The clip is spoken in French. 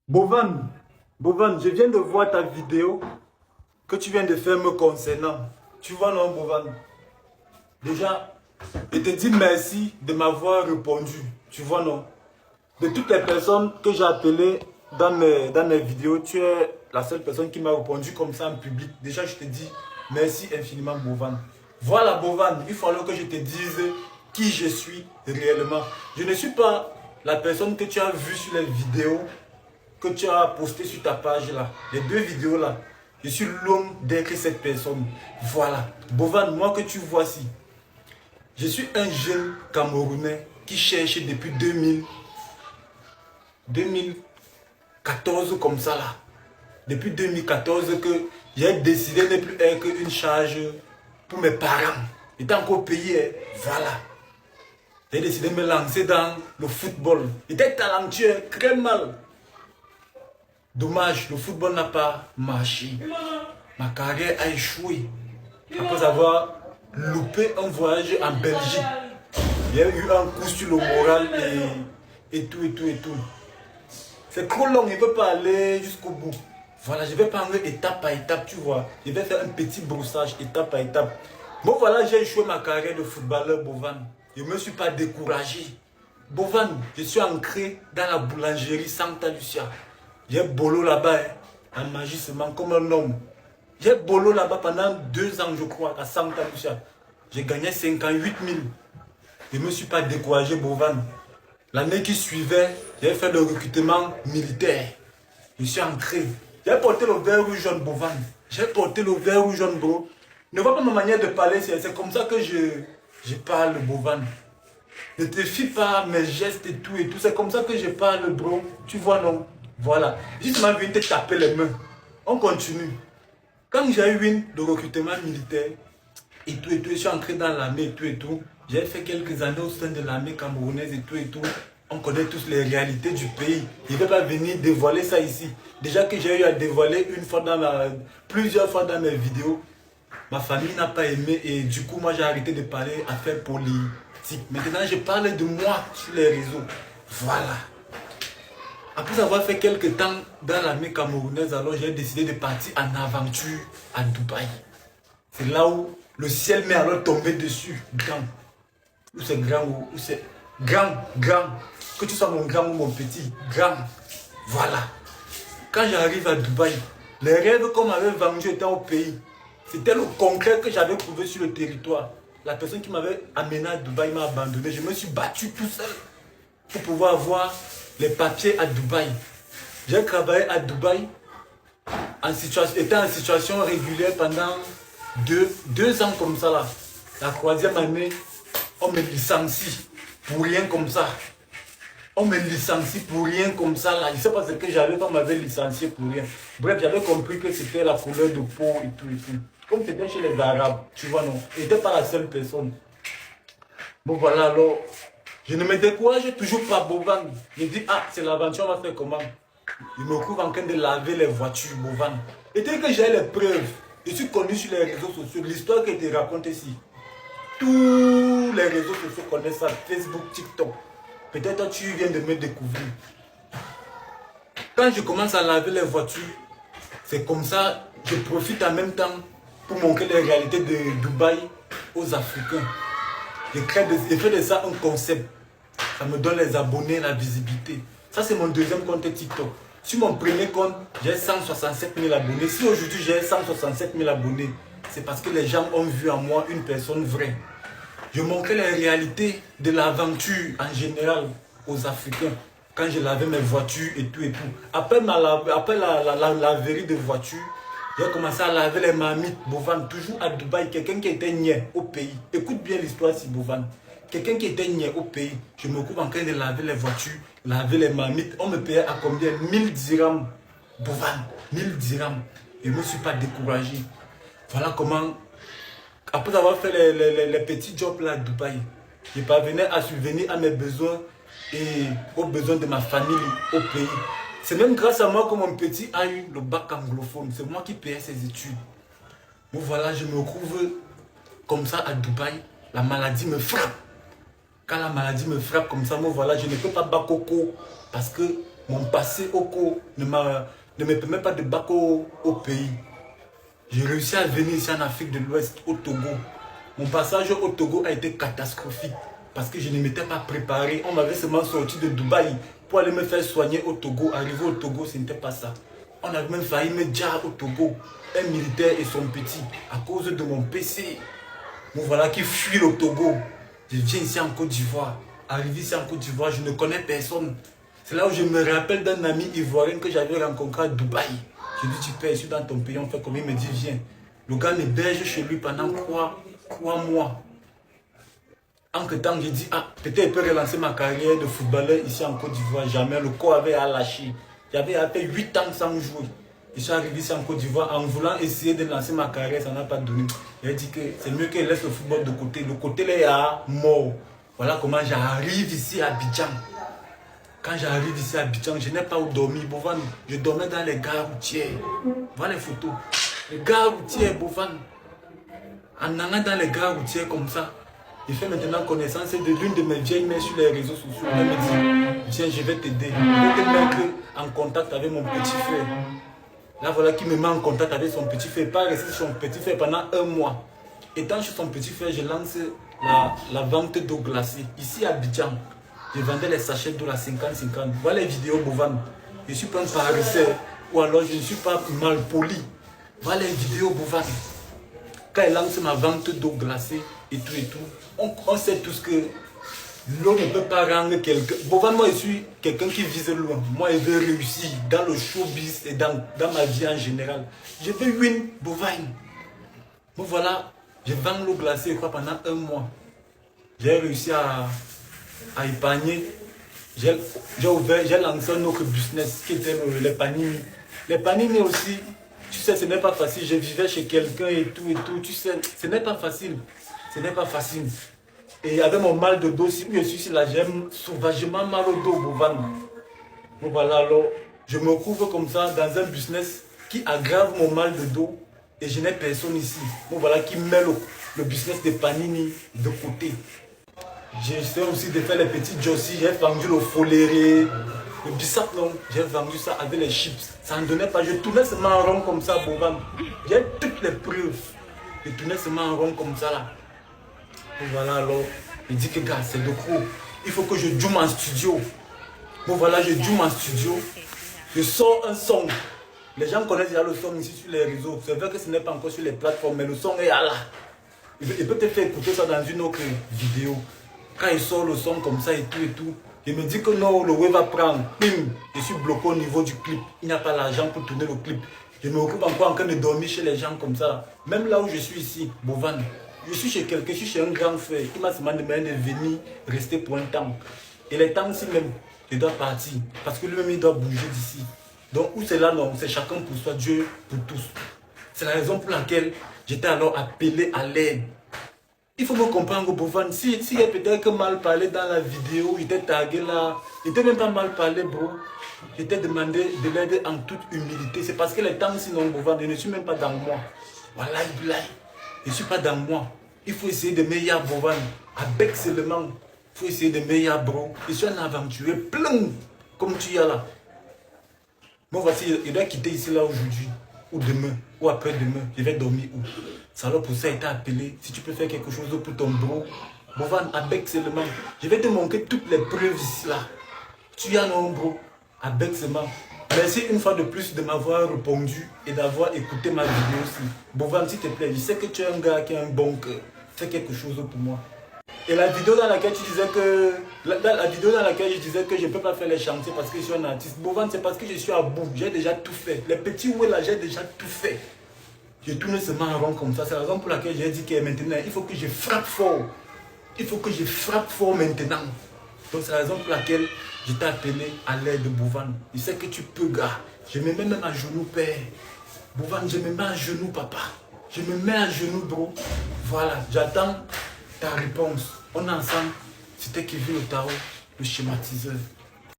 Bovan, Bovan, je viens de voir ta vidéo que tu viens de faire me concernant. Tu vois non, Bovan? Déjà, je te dis merci de m'avoir répondu. Tu vois non? De toutes les personnes que j'ai appelées dans mes vidéos, tu es la seule personne qui m'a répondu comme ça en public. Déjà, je te dis merci infiniment, Bovan. Voilà, Bovan, il fallait que je te dise qui je suis réellement. Je ne suis pas la personne que tu as vue sur les vidéos que tu as posté sur ta page là, les deux vidéos là. Je suis l'homme d'être cette personne. Voilà. Bovan, moi que tu vois si, je suis un jeune Camerounais qui cherche depuis 2014 comme ça là. Depuis 2014 que j'ai décidé de ne plus être qu'une charge pour mes parents. J'étais encore payé. Voilà. J'ai décidé de me lancer dans le football. J'étais talentueux, très mal. Dommage, le football n'a pas marché. Ma carrière a échoué. Après avoir loupé un voyage en Belgique. Il y a eu un coup sur le moral et tout. C'est trop long, il ne peut pas aller jusqu'au bout. Voilà, je vais prendre étape par étape, tu vois. Je vais faire un petit brossage étape par étape. Bon voilà, j'ai échoué ma carrière de footballeur, Bovan. Je ne me suis pas découragé. Bovan, je suis ancré dans la boulangerie Santa Lucia. J'ai bolo là-bas, hein, en magissement, comme un homme. J'ai bolo là-bas pendant 2 ans, je crois, à Santa Lucia. J'ai gagné 58 000. Je ne me suis pas découragé, Bovan. L'année qui suivait, j'ai fait le recrutement militaire. Je suis entré. J'ai porté le vert rouge jaune, Bovan. J'ai porté le vert rouge jaune, bro. Ne vois pas ma manière de parler, c'est comme ça que je parle, Bovan. Ne te fie pas à mes gestes et tout. C'est comme ça que je parle, bro. Tu vois, non? Voilà. Juste ma vie te taper les mains. On continue. Quand j'ai eu le recrutement militaire, je suis entré dans l'armée et tout. J'ai fait quelques années au sein de l'armée camerounaise et tout. On connaît tous les réalités du pays. Je ne vais pas venir dévoiler ça ici. Déjà que j'ai eu à dévoiler plusieurs fois dans mes vidéos, ma famille n'a pas aimé et du coup, moi j'ai arrêté de parler affaires politiques. Maintenant, je parle de moi sur les réseaux. Voilà. Après avoir fait quelques temps dans l'armée camerounaise, alors j'ai décidé de partir en aventure à Dubaï. C'est là où le ciel m'est alors tombé dessus. Grand. Où c'est grand, où c'est grand. Que tu sois mon grand ou mon petit. Grand. Voilà. Quand j'arrive à Dubaï, les rêves qu'on m'avait vendus étant au pays, c'était le concret que j'avais trouvé sur le territoire. La personne qui m'avait amené à Dubaï m'a abandonné. Je me suis battu tout seul pour pouvoir avoir les papiers à Dubaï. J'ai travaillé à Dubaï étant en situation régulière pendant deux ans comme ça là. La 3e année, on me licencie pour rien comme ça. On me licencie pour rien comme ça là. Je ne sais pas ce que j'avais quand on m'avait licencié pour rien. Bref, j'avais compris que c'était la couleur de peau et tout. Comme c'était chez les Arabes, tu vois non. Je n'étais pas la seule personne. Bon voilà alors. Je ne me décourage toujours pas, Bovan. Je dis, ah, c'est l'aventure, on va faire comment? Je me trouve en train de laver les voitures, Bovan. Et dès que j'ai les preuves, je suis connu sur les réseaux sociaux, l'histoire que je te raconte ici. Tous les réseaux sociaux connaissent ça, Facebook, TikTok. Peut-être tu viens de me découvrir. Quand je commence à laver les voitures, c'est comme ça, je profite en même temps pour montrer les réalités de Dubaï aux Africains. Je fais de ça un concept. Ça me donne les abonnés, la visibilité. Ça, c'est mon 2e compte TikTok. Sur mon premier compte, j'ai 167 000 abonnés. Si aujourd'hui j'ai 167 000 abonnés, c'est parce que les gens ont vu en moi une personne vraie. Je montrais les réalités de l'aventure en général aux Africains. Quand je lavais mes voitures et tout. Après la laverie de voitures, j'ai commencé à laver les marmites, Bovan, toujours à Dubaï. Quelqu'un qui était niais au pays. Écoute bien l'histoire si Bovan. Quelqu'un qui était niais au pays, je me trouve en train de laver les voitures, laver les marmites. On me payait à combien? 1000 dirhams. Bovan, 1000 dirhams. Je ne me suis pas découragé. Voilà comment, après avoir fait les petits jobs là à Dubaï, je parvenais à subvenir à mes besoins et aux besoins de ma famille au pays. C'est même grâce à moi que mon petit a eu le bac anglophone. C'est moi qui payais ses études. Bon voilà, je me retrouve comme ça à Dubaï. La maladie me frappe. Quand la maladie me frappe comme ça, moi voilà, je ne peux pas battre coco parce que Mon passé au cours ne me permet pas de battre au pays. J'ai réussi à venir ici en Afrique de l'Ouest, au Togo. Mon passage au Togo a été catastrophique parce que je ne m'étais pas préparé. On m'avait seulement sorti de Dubaï pour aller me faire soigner au Togo. Arrivé au Togo, ce n'était pas ça. On a même failli me dire au Togo, un militaire et son petit, à cause de mon PC. Bon, voilà qui fuit le Togo. Je viens ici en Côte d'Ivoire. Arrivé ici en Côte d'Ivoire, je ne connais personne. C'est là où je me rappelle d'un ami ivoirien que j'avais rencontré à Dubaï. Je lui dis, tu peux ici dans ton pays, on fait comme il me dit, viens. Le gars m'héberge chez lui pendant 3 mois. Entre temps, j'ai dit, ah, peut-être il peut relancer ma carrière de footballeur ici en Côte d'Ivoire. Jamais, le corps avait lâché. J'avais fait 8 ans sans jouer. Je suis arrivé ici en Côte d'Ivoire en voulant essayer de lancer ma carrière, ça n'a pas donné. J'ai dit que c'est mieux qu'il laisse le football de côté. Le côté là est mort. Voilà comment j'arrive ici à Abidjan. Quand j'arrive ici à Abidjan, je n'ai pas où dormir. Bovan, je dormais dans les gares routières. Voilà les photos. Les gares routières, Bovan. En allant dans les gares routières comme ça, j'ai fait maintenant connaissance de l'une de mes vieilles mères sur les réseaux sociaux. Elle me dit, tiens, je vais t'aider. Je vais te mettre en contact avec mon petit frère. Là, voilà qui me met en contact avec son petit frère. Pas rester sur son petit frère pendant 1 mois. Étant chez son petit frère, je lance la vente d'eau glacée. Ici à Abidjan, je vendais les sachets d'eau à 50-50. Voilà les vidéos, Bovan. Je ne suis pas un paresseux ou alors je ne suis pas mal poli. Voilà les vidéos, Bovan. Quand elle lance ma vente d'eau glacée et tout, on sait tous que l'eau ne peut pas rendre quelqu'un. Bovan, moi je suis quelqu'un qui vise loin. Moi je veux réussir dans le showbiz et dans ma vie en général. Je veux win, Bovan. Bon voilà, je vends l'eau glacée je crois, pendant 1 mois. J'ai réussi à épargner. J'ai lancé un autre business qui était les panini. Les panini aussi, tu sais, ce n'est pas facile. Je vivais chez quelqu'un et tout. Tu sais, ce n'est pas facile. Ce n'est pas facile. Et avec mon mal de dos, si je suis ici, là, j'aime sauvagement mal au dos, Bovan. Bon, voilà, alors, je me retrouve comme ça dans un business qui aggrave mon mal de dos et je n'ai personne ici. Bon, voilà, qui met le business de panini de côté. J'essaie aussi de faire les petits jossis. J'ai vendu le foléré, le bissap, non. J'ai vendu ça avec les chips. Ça ne donnait pas. Je tournais seulement en rond comme ça, Bovan. J'ai toutes les preuves. Je tournais seulement en rond comme ça, là. Et voilà, alors, il dit que, gars, c'est de trop. Il faut que je joue en studio. Bon, voilà, je joue en studio. Je sors un son. Les gens connaissent déjà le son ici sur les réseaux. C'est vrai que ce n'est pas encore sur les plateformes, mais le son est là. Il peut te faire écouter ça dans une autre vidéo. Quand il sort le son comme ça et tout, je me dis que non, le web va prendre. Bim, je suis bloqué au niveau du clip. Il n'y a pas l'argent pour tourner le clip. Je me occupe encore en train de dormir chez les gens comme ça. Même là où je suis ici, Bovan, je suis chez quelqu'un, je suis chez un grand frère. Il m'a demandé de venir rester pour un temps. Et les temps aussi même, je dois partir. Parce que lui-même, il doit bouger d'ici. Donc, où c'est là, non, c'est chacun pour soi, Dieu pour tous. C'est la raison pour laquelle j'étais alors appelé à l'aide. Il faut me comprendre, Bovan. Si il y a peut-être mal parlé dans la vidéo, il était tagué là. Il n'était même pas mal parlé, bro. Je t'ai demandé de l'aide en toute humilité. C'est parce que les temps, sinon, Bovan, je ne suis même pas dans moi. Voilà, je ne suis pas dans moi. Il faut essayer de meilleur, Bovan. Avec seulement, il faut essayer de meilleur, bro. Je suis un aventurier plein, comme tu es là. Bon, voici, il doit quitter ici là aujourd'hui, ou demain, ou après-demain. Je vais dormir où? Ça alors pour ça, il t'a appelé. Si tu peux faire quelque chose pour ton bro, Bovan, avec seulement. Je vais te montrer toutes les preuves ici là. Tu as non, bro. Avec seulement. Merci une fois de plus de m'avoir répondu et d'avoir écouté ma vidéo aussi. Bovan, s'il te plaît, je sais que tu es un gars qui a un bon cœur. Fais quelque chose pour moi. Et la vidéo dans laquelle tu disais que... La vidéo dans laquelle je disais que je ne peux pas faire les chantiers parce que je suis un artiste. Bovan, c'est parce que je suis à bout. J'ai déjà tout fait. Les petits ouais là, j'ai déjà tout fait. Je tourne seulement en rond comme ça. C'est la raison pour laquelle j'ai dit que maintenant, il faut que je frappe fort. Il faut que je frappe fort maintenant. Donc c'est la raison pour laquelle je t'ai appelé à l'aide de Bovan. Je sais que tu peux, gars. Je me mets même à genoux, père. Bovan, je me mets à genoux, papa. Je me mets à genoux, bro. Voilà, j'attends ta réponse. On est ensemble. C'était Kevin Otaro, le schématiseur.